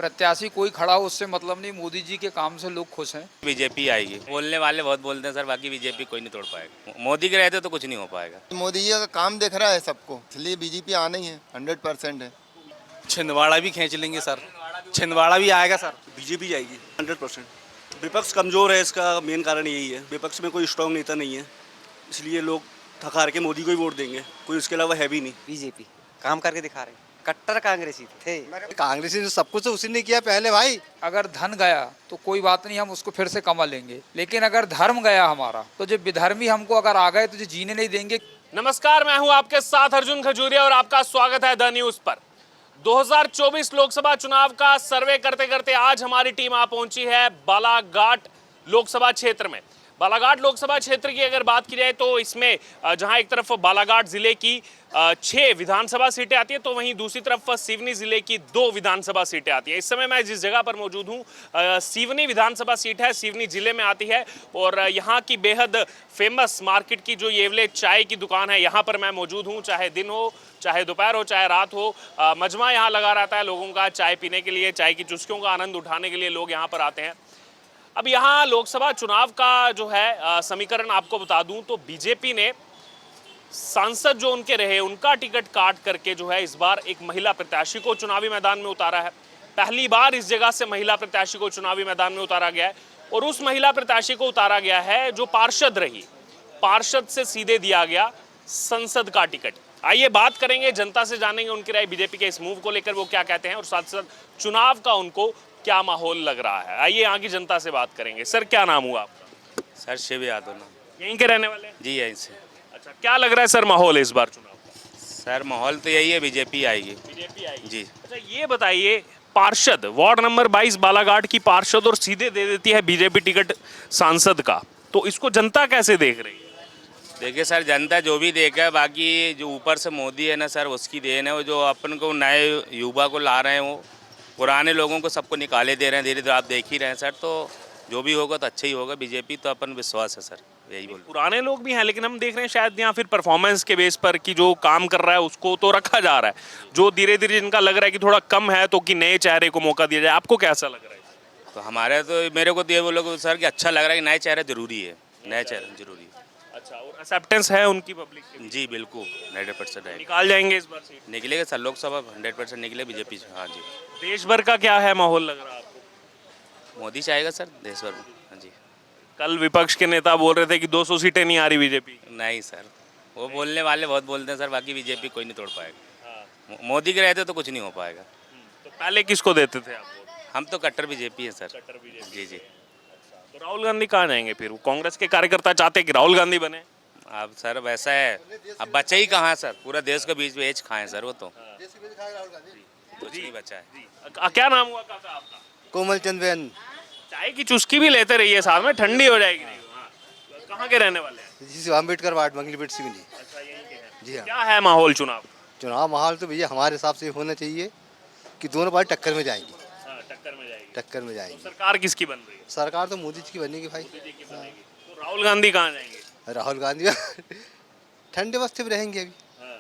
प्रत्याशी कोई खड़ा हो उससे मतलब नहीं, मोदी जी के काम से लोग खुश हैं। बीजेपी आएगी। बोलने वाले बहुत बोलते हैं सर, बाकी बीजेपी कोई नहीं तोड़ पाएगा। मोदी के रहते तो कुछ नहीं हो पाएगा। मोदी जी का काम दिख रहा है सबको, इसलिए बीजेपी आना ही है, 100% है। छिंदवाड़ा भी खींच लेंगे सर, छिंदवाड़ा भी आएगा सर। बीजेपी जाएगी 100%। विपक्ष कमजोर है, इसका मेन कारण यही है। विपक्ष में कोई स्ट्रांग नेता नहीं है, इसलिए लोग थक हार के मोदी को ही वोट देंगे, कोई उसके अलावा है भी नहीं। बीजेपी काम करके दिखा रहे हैं, कट्टर कांग्रेसी थे। कांग्रेस ने सब कुछ उसी ने किया पहले भाई। अगर धन गया तो कोई बात नहीं, हम उसको फिर से कमा लेंगे, लेकिन अगर धर्म गया हमारा तो जो विधर्मी हमको अगर आ गए तो जो जीने नहीं देंगे। नमस्कार, मैं हूं आपके साथ अर्जुन खजूरिया और आपका स्वागत है द न्यूज पर। 2024 लोकसभा चुनाव का सर्वे करते करते आज हमारी टीम आ पहुंची है बालाघाट लोकसभा क्षेत्र में। बालाघाट लोकसभा क्षेत्र की अगर बात की जाए तो इसमें जहां एक तरफ बालाघाट जिले की 6 विधानसभा सीटें आती है तो वहीं दूसरी तरफ सिवनी जिले की 2 विधानसभा सीटें आती है। इस समय मैं जिस जगह पर मौजूद हूं सिवनी विधानसभा सीट है, सिवनी जिले में आती है और यहाँ की बेहद फेमस मार्केट की जो येवले चाय की दुकान है, यहाँ पर मैं मौजूद हूँ। चाहे दिन हो, चाहे दोपहर हो, चाहे रात हो, मजमा यहाँ लगा रहता है लोगों का चाय पीने के लिए, चाय की चुस्कियों का आनंद उठाने के लिए लोग यहाँ पर आते हैं। अब यहाँ लोकसभा चुनाव का जो है समीकरण आपको बता दूं तो बीजेपी ने सांसद जो उनके रहे उनका टिकट काट करके जो है इस बार एक महिला प्रत्याशी को चुनावी मैदान में उतारा है। पहली बार इस जगह से महिला प्रत्याशी को चुनावी मैदान में उतारा गया है और उस महिला प्रत्याशी को उतारा गया है जो पार्षद रही, पार्षद से सीधे दिया गया संसद का टिकट। आइए बात करेंगे, जनता से जानेंगे उनकी राय बीजेपी के इस मूव को लेकर, वो क्या कहते हैं और साथ साथ चुनाव का उनको क्या माहौल लग रहा है। आइए यहाँ की जनता से बात करेंगे। सर, क्या नाम हुआ आपका? सर शिव यादव नाम। यहीं के रहने वाले हैं? जी यहीं से। अच्छा, क्या लग रहा है सर माहौल इस बार चुनाव का? सर माहौल तो यही है, बीजेपी आएगी। बीजेपी आएगी जी। अच्छा, ये बताइए, पार्षद वार्ड नंबर 22 बालाघाट की पार्षद और सीधे दे देती है बीजेपी टिकट सांसद का, तो इसको जनता कैसे देख रही है? देखिए सर, जनता जो भी देखे, बाकी जो ऊपर से मोदी है ना सर, उसकी देन है। वो जो अपन को नए युवा को ला रहे हैं, वो पुराने लोगों को सबको निकाले दे रहे हैं। धीरे धीरे आप देख ही रहे हैं सर, तो जो भी होगा तो अच्छा ही होगा। बीजेपी तो अपन विश्वास है सर, यही बोल। पुराने लोग भी हैं लेकिन हम देख रहे हैं शायद यहाँ फिर परफॉर्मेंस के बेस पर कि जो काम कर रहा है उसको तो रखा जा रहा है, जो धीरे धीरे जिनका लग रहा है कि थोड़ा कम है तो कि नए चेहरे को मौका दिया जाए। आपको कैसा लग रहा है? तो हमारे तो मेरे को तो ये बोलो सर कि अच्छा लग रहा है कि नए चेहरे जरूरी है, नए चेहरे जरूरी है। अच्छा, और एक्सेप्टेंस है उनकी पब्लिक की? जी बिल्कुल 100% है। निकाल जाएंगे इस बार सीट? निकलेगा सर, लोकसभा 100% निकले बीजेपी से। हाँ जी। देश भर का क्या है माहौल लग रहा है आपको? मोदी से आएगा सर देश भर में। हाँ जी। कल विपक्ष के नेता बोल रहे थे कि 200 सीटें नहीं आ रही बीजेपी। नहीं सर, वो बोलने वाले बहुत बोलते हैं सर, बाकी बीजेपी कोई नहीं तोड़ पाएगा। मोदी के रहते तो कुछ नहीं हो पाएगा। तो पहले किसको देते थे आप वोट? हम तो कट्टर बीजेपी है सर। कट्टर बीजेपी। जी जी। तो राहुल गांधी कहाँ जाएंगे फिर? वो कांग्रेस के कार्यकर्ता चाहते हैं कि राहुल गांधी बने। अब सर वैसा है, अब बच्चे ही कहाँ है सर, पूरा देश के बीच में एज खाएं सर, वो तो कुछ नहीं बचा है। क्या नाम हुआ काका आपका? कोमल चंद बेन, चाय की चुस्की भी लेते रहिए साथ में, ठंडी हो जाएगी नहीं। हाँ। कहाँ के रहने वाले हैं? जी अम्बेडकर वार्ड मंगलीपेट सिवनी। अच्छा, यहीं के हैं। जी हाँ। क्या है माहौल चुनाव? चुनाव माहौल तो भैया हमारे हिसाब से होना चाहिए कि दोनों पार्टी टक्कर में जाएंगी। हाँ, टक्कर में जाएगी। टक्कर में जाएंगी। तो सरकार किसकी बन रही है? सरकार तो मोदी जी की बनेगी भाई। मोदी जी की बनेगी। तो राहुल गांधी कहाँ जाएंगे? राहुल गांधी ठंडे बस्ते में रहेंगे अभी। हाँ।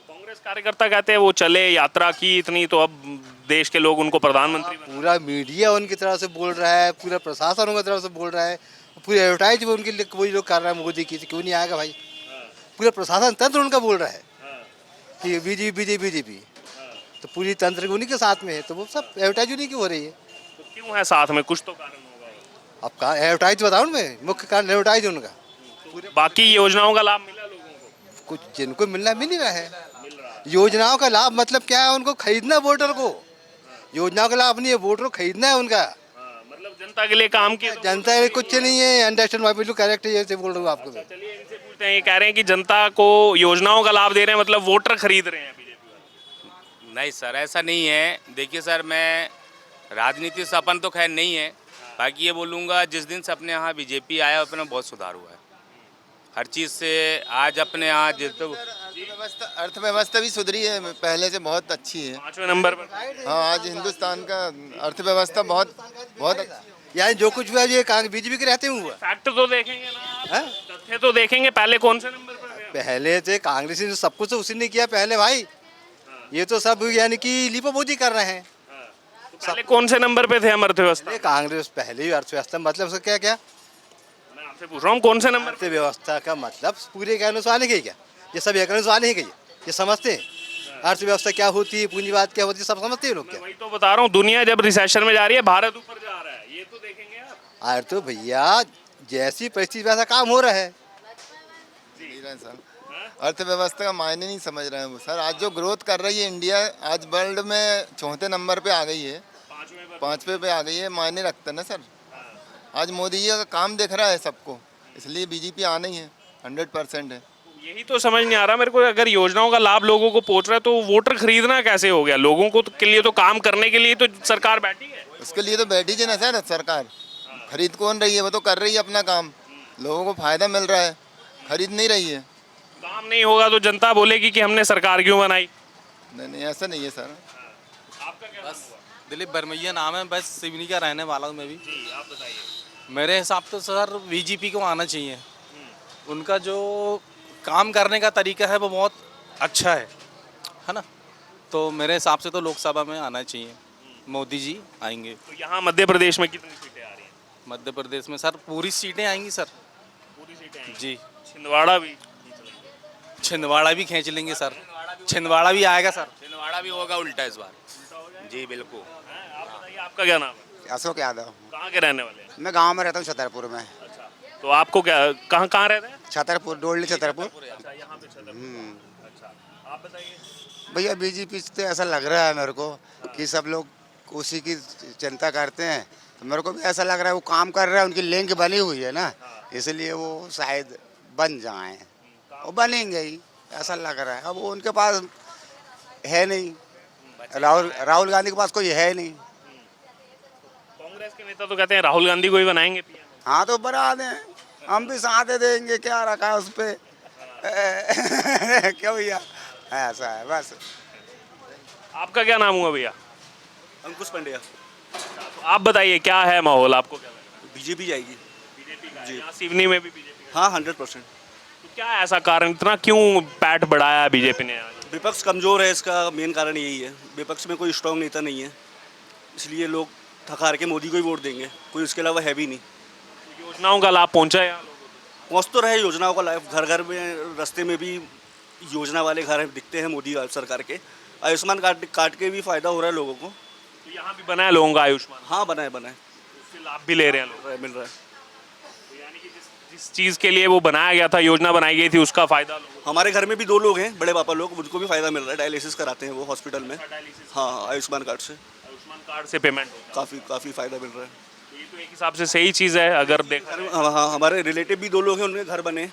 कांग्रेस कार्यकर्ता कहते हैं वो चले यात्रा की इतनी तो अब देश के लोग उनको प्रधानमंत्री पूरा मीडिया उनकी तरफ से बोल रहा है, पूरा प्रशासन उनकी तरफ से बोल रहा है, पूरी एडवर्टाइज भी उनके लिए वही लोग कर रहा है मोदी की, क्यों नहीं आएगा भाई। पूरा प्रशासन तंत्र उनका बोल रहा है कि बीजेपी बीजेपी बीजेपी, तो पूरी तंत्र उन्हीं के साथ में है, तो वो सब एडवर्टाइज उन्हीं की हो रही है। तो क्यों है साथ में? कुछ तो कारण होगा। अब कहा एडवर्टाइज बताओ मैं, मुख्य कारण एडवर्टाइज उनका। बाकी योजनाओं का लाभ मिला लोगों को? कुछ जिनको मिलना मिल ही रहा है। योजनाओं का लाभ मतलब क्या है? उनको खरीदना वोटर को। योजनाओं का लाभ नहीं है, वोटर को खरीदना है उनका। मतलब जनता के लिए काम किया। जनता के कुछ नहीं है। अंडरस्टैंड माई बिल्कुल करेक्ट है, जैसे बोल रहा हूँ आपको। चलिए इनसे पूछते हैं, ये कह रहे हैं कि जनता को योजनाओं का लाभ दे रहे हैं, मतलब वोटर खरीद रहे हैं बीजेपी वाले। नहीं सर, ऐसा नहीं है। देखिए सर, मैं राजनीति से अपन तो खैर नहीं है, बाकी ये बोलूँगा जिस दिन से अपने यहाँ बीजेपी आया अपने बहुत सुधार हुआ है हर चीज़ से। आज अपने यहाँ तो अर्थव्यवस्था भी सुधरी है, पहले से बहुत अच्छी है। 5वें नंबर पर। हाँ, आज हिंदुस्तान का अर्थव्यवस्था बहुत बहुत यानी जो कुछ हुआ ये बीजेपी के रहते हुआ। फैक्ट तो देखेंगे ना, तथ्य तो देखेंगे। पहले कौन से नंबर पर है? पहले से कांग्रेस ने सब कुछ उसी ने किया पहले भाई। ये तो सब यानी कि लीपोपोती कर रहे हैं। पहले कौन से नंबर पे थे हम अर्थव्यवस्था? ये कांग्रेस पहले ही अर्थव्यवस्था मतलब उसका क्या क्या मैं आपसे पूछ रहा हूँ कौन से नंबर पे? अर्थव्यवस्था का मतलब पूरे के अनुसार नहीं क्या ये सब एक अनुसार नहीं क्या ये समझते हैं अर्थव्यवस्था क्या होती है पूंजीवाद क्या होती है सब समझते हैं लोग मैं क्या वही तो बता रहा हूँ, दुनिया जब रिसेशन में जा रही है भारत ऊपर जा रहा है, ये तो देखेंगे आप। यार तो भैया जैसी परिस्थिति वैसा काम हो रहा है नहीं रहे सर, अर्थव्यवस्था का मायने नहीं समझ रहे हैं वो सर। आज जो ग्रोथ कर रही है इंडिया, आज वर्ल्ड में चौथे नंबर पे आ गई है, पाँचवें पे आ गई है, मायने रखता है ना सर। आज मोदी जी का काम दिख रहा है सबको, इसलिए बीजेपी आना ही है, 100% है। यही तो समझ नहीं आ रहा मेरे को, अगर योजनाओं का लाभ लोगों को पहुंच रहा है तो वोटर खरीदना कैसे हो गया? लोगों को के लिए तो काम करने के लिए तो सरकार बैठी है। उसके लिए तो बैठी है ना सर सरकार, खरीद कौन रही है? वो तो कर रही है अपना काम, लोगों को फायदा मिल रहा है, खरीद नहीं रही है। काम नहीं होगा तो जनता बोलेगी कि हमने सरकार क्यों बनाई। नहीं नहीं ऐसा नहीं है सर। आपका क्या बस दिलीप बरमैया नाम है, बस सिवनी का रहने वाला हूँ मैं भी। जी आप बताइए। मेरे हिसाब तो सर बीजेपी को आना चाहिए। उनका जो काम करने का तरीका है वो बहुत अच्छा है ना? तो मेरे हिसाब से तो लोकसभा में आना चाहिए, मोदी जी आएंगे। तो यहाँ मध्य प्रदेश में कितनी सीटें आ रही हैं? मध्य प्रदेश में सर पूरी सीटें आएंगी सर। पूरी सीटें आएंगी। जी छिंदवाड़ा भी छिंदवाड़ा भी खींच लेंगे सर, छिंदवाड़ा भी आएगा सर। छिंदवाड़ा भी होगा उल्टा इस बार। जी बिल्कुल। आप बताइए आपका क्या नाम है? अशोक यादव। कहाँ के रहने वाले हैं? मैं गांव में रहता हूँ छतरपुर में। अच्छा, तो आपको क्या कहाँ कहाँ रहते हैं? छतरपुर डोलडी छतरपुर। अच्छा यहाँ पे छतरपुर। अच्छा आप बताइए। भैया बीजेपी से तो ऐसा लग रहा है मेरे को कि सब लोग उसी की चिंता करते हैं, तो मेरे को भी ऐसा लग रहा है वो काम कर रहा है, उनकी लिंक बनी हुई है ना, इसलिए वो शायद बन जाएं, वो बनेंगे ही ऐसा लग रहा है। अब वो उनके पास है नहीं, राहुल गांधी के पास कोई है नहीं। कांग्रेस के नेता तो कहते हैं राहुल गांधी को ही बनाएंगे पीएम। हाँ तो बना दें, हम भी साथ दे देंगे, क्या रखा है उस पर क्यों भैया, ऐसा है बस। आपका क्या नाम हुआ भैया? अंकुश पांड्या। तो आप बताइए क्या है माहौल, आपको क्या लग रहा है? बीजेपी जाएगी। बीजेपी का जी। यहाँ सिवनी में भी बीजेपी का। हाँ 100%। तो क्या ऐसा कारण, इतना क्यों पैठ बढ़ाया बीजेपी ने आज? विपक्ष कमज़ोर है, इसका मेन कारण यही है। विपक्ष में कोई स्ट्रॉन्ग नेता नहीं है, इसलिए लोग थक हार के मोदी को ही वोट देंगे, कोई उसके अलावा है भी नहीं। योजनाओं का लाभ पहुंचा है यहाँ लोगों को? पहुँच तो रहे योजनाओं का लाभ, घर घर में रास्ते में भी योजना वाले घर दिखते हैं मोदी सरकार के। आयुष्मान कार्ड के भी फ़ायदा हो रहा है लोगों को। तो यहाँ भी बना है लोगों का आयुष्मान, हाँ बनाए बनाए, उससे लाभ भी ले रहे हैं लोग। मिल रहा है। तो यानी कि जिस चीज़ के लिए वो बनाया गया था, योजना बनाई गई थी, उसका फायदा लोगों हमारे घर में भी 2 लोग हैं, बड़े पापा लोग, उनको भी फ़ायदा मिल रहा है। डायलिसिस कराते हैं वो हॉस्पिटल में। हाँ आयुष्मान कार्ड से आयुष्मान कार्ड से पेमेंट होता काफ़ी फ़ायदा मिल रहा है। है। ये तो एक हिसाब से सही चीज़ है अगर देखा जाए। हाँ हमारे रिलेटिव भी 2 लोग हैं, उनके घर बने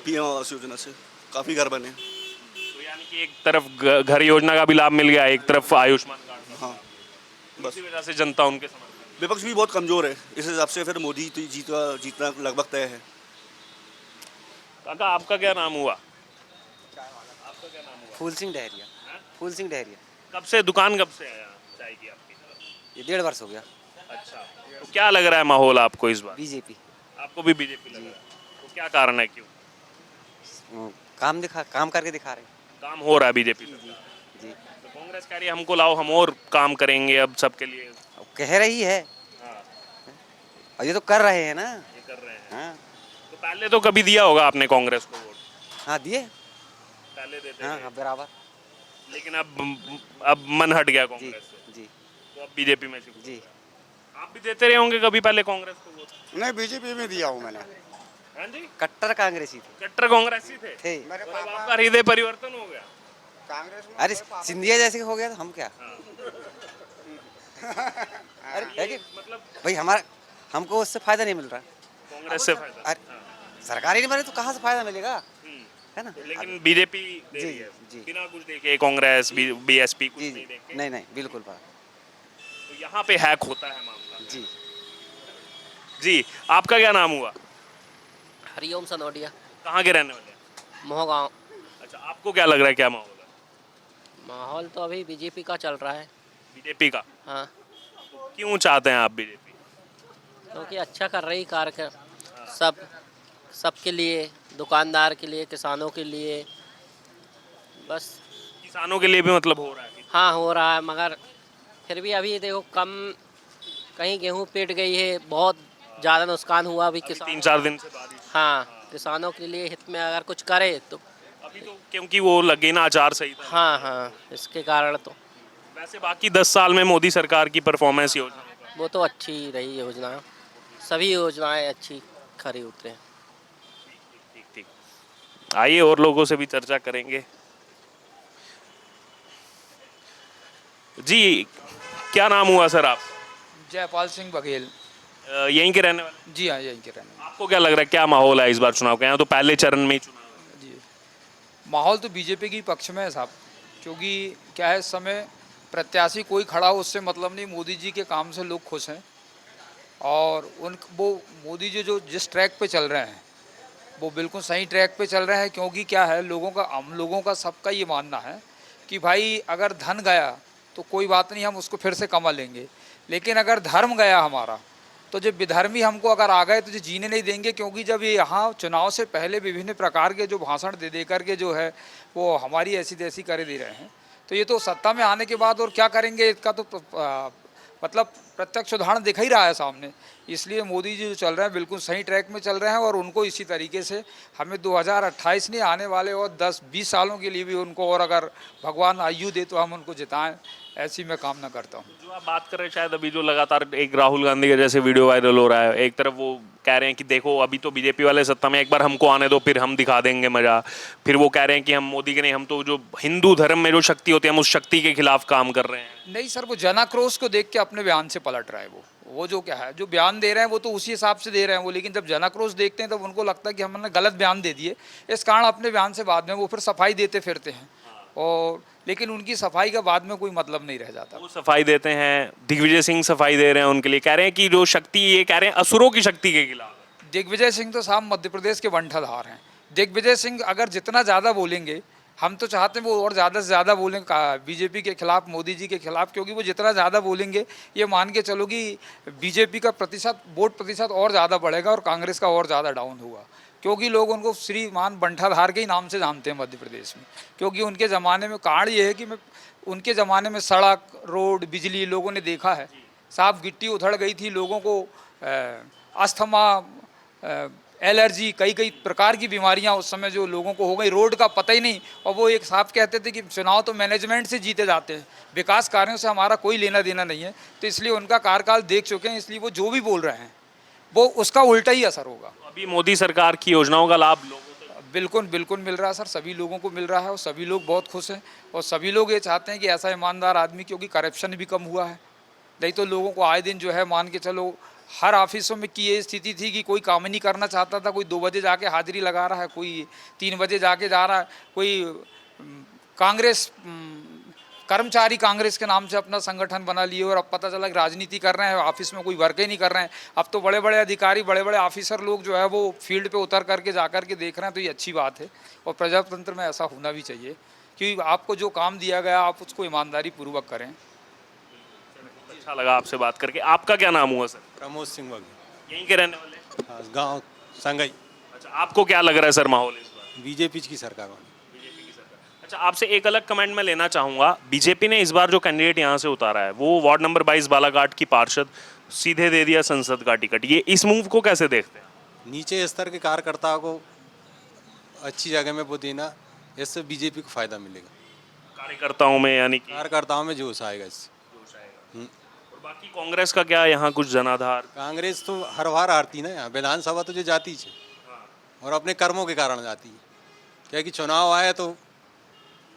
पीएम आवास योजना से, काफ़ी घर बने। तो यानी कि एक तरफ घर योजना का भी लाभ मिल गया, एक तरफ आयुष्मान कार्ड का। हाँ बस। इसी वजह से जनता उनके समर्थन। विपक्ष भी बहुत कमज़ोर है, इस हिसाब से फिर मोदी तो जीतना लगभग तय है। काका आपका क्या नाम हुआ? फूल सिंह डहरिया। फूल सिंह डहरिया। कब से दुकान कब से है यहाँ चाय की आपकी? ये 1.5 वर्ष हो गया। अच्छा, तो क्या लग रहा है माहौल आपको इस बार? बीजेपी आपको भी बीजेपी लग रहा है? तो क्या कारण है, क्यों? काम करके दिखा रहे हैं। काम हो रहा है बीजेपी से? जी तो कांग्रेस कह रही है हमको लाओ, हम और काम करेंगे अब सबके लिए। अब कह रही है हाँ, और ये तो कर रहे हैं ना। ये कर रहे हैं। हाँ तो पहले तो कभी दिया होगा आपने कांग्रेस को वोट? हाँ दिए। पहले देते हाँ थे। हाँ बराबर। लेकिन अब मन हट गया जी कांग्रेस से, जी तो अब बीजेपी में शिफ्ट हो जी। गए। आप भी देते रहे होंगे कभी पहले कांग्रेस को वोट? नहीं बीजेपी में दिया हूँ मैंने। हाँ जी, कट्टर कांग्रेसी कट्टर कांग्रेसी थे। थे। मेरे और अब आपका हृदय परिवर्तन हो गया। कांग्रेस में अरे सिंधिया जैसे हो गया तो हम क्या। अरे है कि मतलब भाई हमारा हमको उससे फायदा नहीं मिल रहा। कांग्रेस से फायदा। अरे सरकार ही नहीं बने तो कहाँ से फायदा मिलेगा, है ना। लेकिन बीजेपी दे जी, रही है जी। बिना कुछ देखे, कांग्रेस बीएसपी कुछ जी नहीं जी देखे। नहीं नहीं बिल्कुल बात। तो यहाँ पे हैक होता है मामला। जी जी आपका क्या नाम हुआ? हरिओम सनोडिया, कहाँ के रहने वाले हैं? मोहगांव। अच्छा, आपको क्या लग रहा है, क्या माहौल है? माहौल तो अभी बीजेपी का चल रहा है। बीजेपी का? हाँ, तो क्यों चाहते हैं आप बीजेपी? क्योंकि अच्छा कर रही कार्य सबके लिए, दुकानदार के लिए, किसानों के लिए, बस। किसानों के लिए भी मतलब हो रहा है? हाँ हो रहा है, मगर फिर भी अभी देखो कम, कहीं गेहूं पिट गई है, बहुत ज़्यादा नुकसान हुआ अभी अभी किसान। 3-4 दिन से बारिश। हाँ, किसानों के लिए हित में अगर कुछ करे तो अभी तो क्योंकि वो लगे ना आचार संहिता। हाँ हाँ, इसके कारण तो वैसे बाकी 10 साल में मोदी सरकार की परफॉर्मेंस योजना वो तो अच्छी रही योजना, सभी योजनाएं अच्छी खरी उतरे। ठीक ठीक। आइए और लोगों से भी चर्चा करेंगे। जी, क्या नाम हुआ सर आप? जयपाल सिंह बघेल। यहीं के रहने वाले? जी हाँ, यहीं के रहने वाले। आपको क्या लग रहा है क्या माहौल है इस बार चुनाव का? यहाँ तो पहले चरण में ही चुनाव है। जी, माहौल तो बीजेपी की पक्ष में है साहब, क्योंकि क्या है, इस समय प्रत्याशी कोई खड़ा हो उससे मतलब नहीं, मोदी जी के काम से लोग खुश हैं। और वो मोदी जी जो जिस ट्रैक पे चल रहे हैं वो बिल्कुल सही ट्रैक पे चल रहे हैं, क्योंकि क्या है, हम लोगों का सबका ये मानना है कि भाई अगर धन गया तो कोई बात नहीं, हम उसको फिर से कमा लेंगे, लेकिन अगर धर्म गया हमारा तो जो विधर्मी हमको अगर आ गए तो जो जीने नहीं देंगे। क्योंकि जब ये यहाँ चुनाव से पहले विभिन्न प्रकार के जो भाषण दे दे करके जो है वो हमारी ऐसी तैसी कर दे रहे हैं, तो ये तो सत्ता में आने के बाद और क्या करेंगे, इसका तो मतलब प्रत्यक्ष उदाहरण दिख ही रहा है सामने। इसलिए मोदी जी जो चल रहे हैं बिल्कुल सही ट्रैक में चल रहे हैं, और उनको इसी तरीके से हमें 2028 नहीं, आने वाले और 10-20 सालों के लिए भी उनको, और अगर भगवान आयु दे तो हम उनको जिताएं, ऐसी मैं कामना करता हूँ। जो आप बात कर रहे हैं, शायद अभी जो लगातार एक राहुल गांधी के जैसे वीडियो वायरल हो रहा है, एक तरफ वो कह रहे हैं कि देखो अभी तो बीजेपी वाले सत्ता में, एक बार हमको आने दो फिर हम दिखा देंगे मजा। फिर वो कह रहे हैं कि हम मोदी के नहीं, हम तो जो हिंदू धर्म में जो शक्ति होती है हम उस शक्ति के खिलाफ काम कर रहे हैं। नहीं सर, वो जनाक्रोश को देख के अपने बयान से पलट रहा है। वो जो क्या है, जो बयान दे रहे हैं वो तो उसी हिसाब से दे रहे हैं वो, लेकिन जब जनाक्रोश देखते हैं तब उनको लगता है कि हमने गलत बयान दे दिए, इस कारण अपने बयान से बाद में वो फिर सफाई देते फिरते हैं। और लेकिन उनकी सफाई का बाद में कोई मतलब नहीं रह जाता। वो सफाई देते हैं, दिग्विजय सिंह सफाई दे रहे हैं उनके लिए, कह रहे हैं कि जो शक्ति, ये कह रहे हैं असुरों की शक्ति के खिलाफ। दिग्विजय सिंह तो साहब मध्य प्रदेश के बंठाधार हैं। दिग्विजय सिंह अगर जितना ज़्यादा बोलेंगे, हम तो चाहते हैं वो और ज़्यादा से ज़्यादा बोलें बीजेपी के खिलाफ, मोदी जी के खिलाफ, क्योंकि वो जितना ज़्यादा बोलेंगे ये मान के चलो कि बीजेपी का वोट प्रतिशत और ज़्यादा बढ़ेगा और कांग्रेस का और ज़्यादा डाउन होगा। क्योंकि लोग उनको श्रीमान बंठाधार के ही नाम से जानते हैं मध्य प्रदेश में, क्योंकि उनके ज़माने में कारण ये है कि उनके ज़माने में सड़क, रोड, बिजली लोगों ने देखा है। साफ गिट्टी उधड़ गई थी, लोगों को अस्थमा, एलर्जी, कई प्रकार की बीमारियां उस समय जो लोगों को हो गई, रोड का पता ही नहीं। और वो एक साफ कहते थे कि चुनाव तो मैनेजमेंट से जीते जाते हैं, विकास कार्यों से हमारा कोई लेना देना नहीं है। तो इसलिए उनका कार्यकाल देख चुके हैं, इसलिए वो जो भी बोल रहे हैं वो उसका उल्टा ही असर होगा। अभी मोदी सरकार की योजनाओं का लाभ लोगों तक बिल्कुल मिल रहा है सर, सभी लोगों को मिल रहा है और सभी लोग बहुत खुश हैं। और सभी लोग ये चाहते हैं कि ऐसा ईमानदार आदमी, क्योंकि करप्शन भी कम हुआ है, नहीं तो लोगों को आए दिन जो है मान के चलो हर ऑफिसों में की ये स्थिति थी कि कोई काम ही नहीं करना चाहता था। कोई 2 बजे जाके हाजिरी लगा रहा है, कोई 3 बजे जाके जा रहा है, कोई कांग्रेस कर्मचारी कांग्रेस के नाम से अपना संगठन बना लिए और अब पता चला कि राजनीति कर रहे हैं, ऑफिस में कोई वर्क ही नहीं कर रहे हैं। अब तो बड़े बड़े अधिकारी, बड़े बड़े ऑफिसर लोग जो है वो फील्ड पे उतर करके जा कर के देख रहे हैं, तो ये अच्छी बात है। और प्रजातंत्र में ऐसा होना भी चाहिए कि आपको जो काम दिया गया आप उसको ईमानदारी पूर्वक करें। अच्छा लगा आपसे बात करके। आपका क्या नाम हुआ सर? प्रमोद सिंह बघेल। यहीं के रहने वाले? हाँ, गाँव संगई। अच्छा, आपको क्या लग रहा है सर माहौल इस बार? बीजेपी की सरकार वाली। अच्छा, आपसे एक अलग कमेंट मैं लेना चाहूँगा। बीजेपी ने इस बार जो कैंडिडेट यहाँ से उतारा है वो वार्ड नंबर 22 बालाघाट की पार्षद, सीधे दे दिया संसद का टिकट। ये इस मूव को कैसे देखते हैं? नीचे स्तर के कार्यकर्ताओं को अच्छी जगह में वो देना, इससे बीजेपी को फायदा मिलेगा। कार्यकर्ताओं में, यानी कि कार्यकर्ताओं में जोश आएगा इससे। और बाकी कांग्रेस का क्या यहाँ कुछ जनाधार? कांग्रेस तो हर बार हारती ना, यहाँ विधानसभा तो जो जाती है और अपने कर्मों के कारण जाती है, क्या कि चुनाव आया तो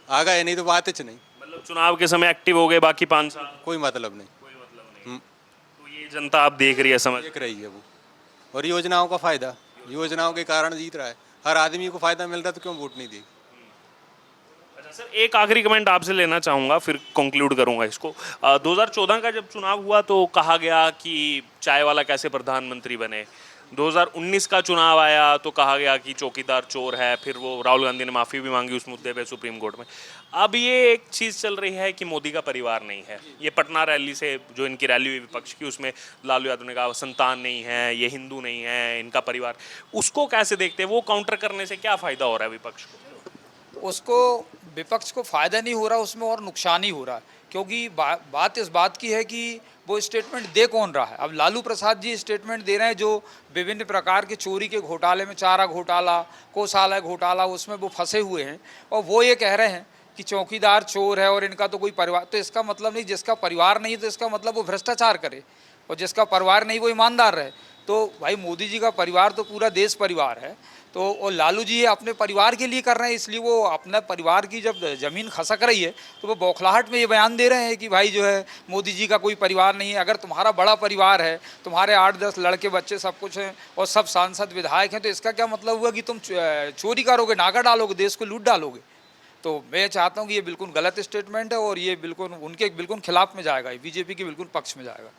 आ गए, नहीं तो बात ही नहीं। मतलब चुनाव के समय एक्टिव हो गए, बाकी 5 साल कोई मतलब नहीं। तो ये जनता आप देख रही है, समझ देख रही है वो। और योजनाओं का फायदा, योजनाओं के कारण जीत रहा है। हर आदमी को फायदा मिल रहा है तो क्यों वोट नहीं देगी। अच्छा सर, एक आखिरी कमेंट आपसे लेना चाहूँगा, फिर कंक्लूड करूँगा इसको। 2014 का जब चुनाव हुआ तो कहा गया कि चाय वाला कैसे प्रधानमंत्री बने। 2019 का चुनाव आया तो कहा गया कि चौकीदार चोर है। फिर वो राहुल गांधी ने माफ़ी भी मांगी उस मुद्दे पे सुप्रीम कोर्ट में। अब ये एक चीज़ चल रही है कि मोदी का परिवार नहीं है। ये पटना रैली से जो इनकी रैली हुई विपक्ष की, उसमें लालू यादव ने कहा संतान नहीं है, ये हिंदू नहीं है, इनका परिवार। उसको कैसे देखते हैं? वो काउंटर करने से क्या फ़ायदा हो रहा है विपक्ष को? उसको विपक्ष को फ़ायदा नहीं हो रहा, उसमें और नुकसान ही हो रहा है। क्योंकि बात इस बात की है कि वो स्टेटमेंट दे कौन रहा है। अब लालू प्रसाद जी स्टेटमेंट दे रहे हैं जो विभिन्न प्रकार के चोरी के घोटाले में, चारा घोटाला, कोषालय घोटाला, उसमें वो फंसे हुए हैं, और वो ये कह रहे हैं कि चौकीदार चोर है और इनका तो कोई परिवार, तो इसका मतलब नहीं, जिसका परिवार नहीं तो इसका मतलब वो भ्रष्टाचार करे, और जिसका परिवार नहीं वो ईमानदार रहे। तो भाई मोदी जी का परिवार तो पूरा देश परिवार है, तो और लालू जी ये अपने परिवार के लिए कर रहे हैं, इसलिए वो अपना परिवार की जब ज़मीन खसक रही है तो वो बौखलाहट में ये बयान दे रहे हैं कि भाई जो है मोदी जी का कोई परिवार नहीं है। अगर तुम्हारा बड़ा परिवार है, तुम्हारे 8-10 लड़के बच्चे सब कुछ हैं और सब सांसद विधायक हैं, तो इसका क्या मतलब हुआ कि तुम चोरी करोगे, नाका डालोगे, देश को लूट डालोगे। तो मैं चाहता हूँ कि ये बिल्कुल गलत स्टेटमेंट है और ये बिल्कुल उनके बिल्कुल खिलाफ में जाएगा, बीजेपी के बिल्कुल पक्ष में जाएगा।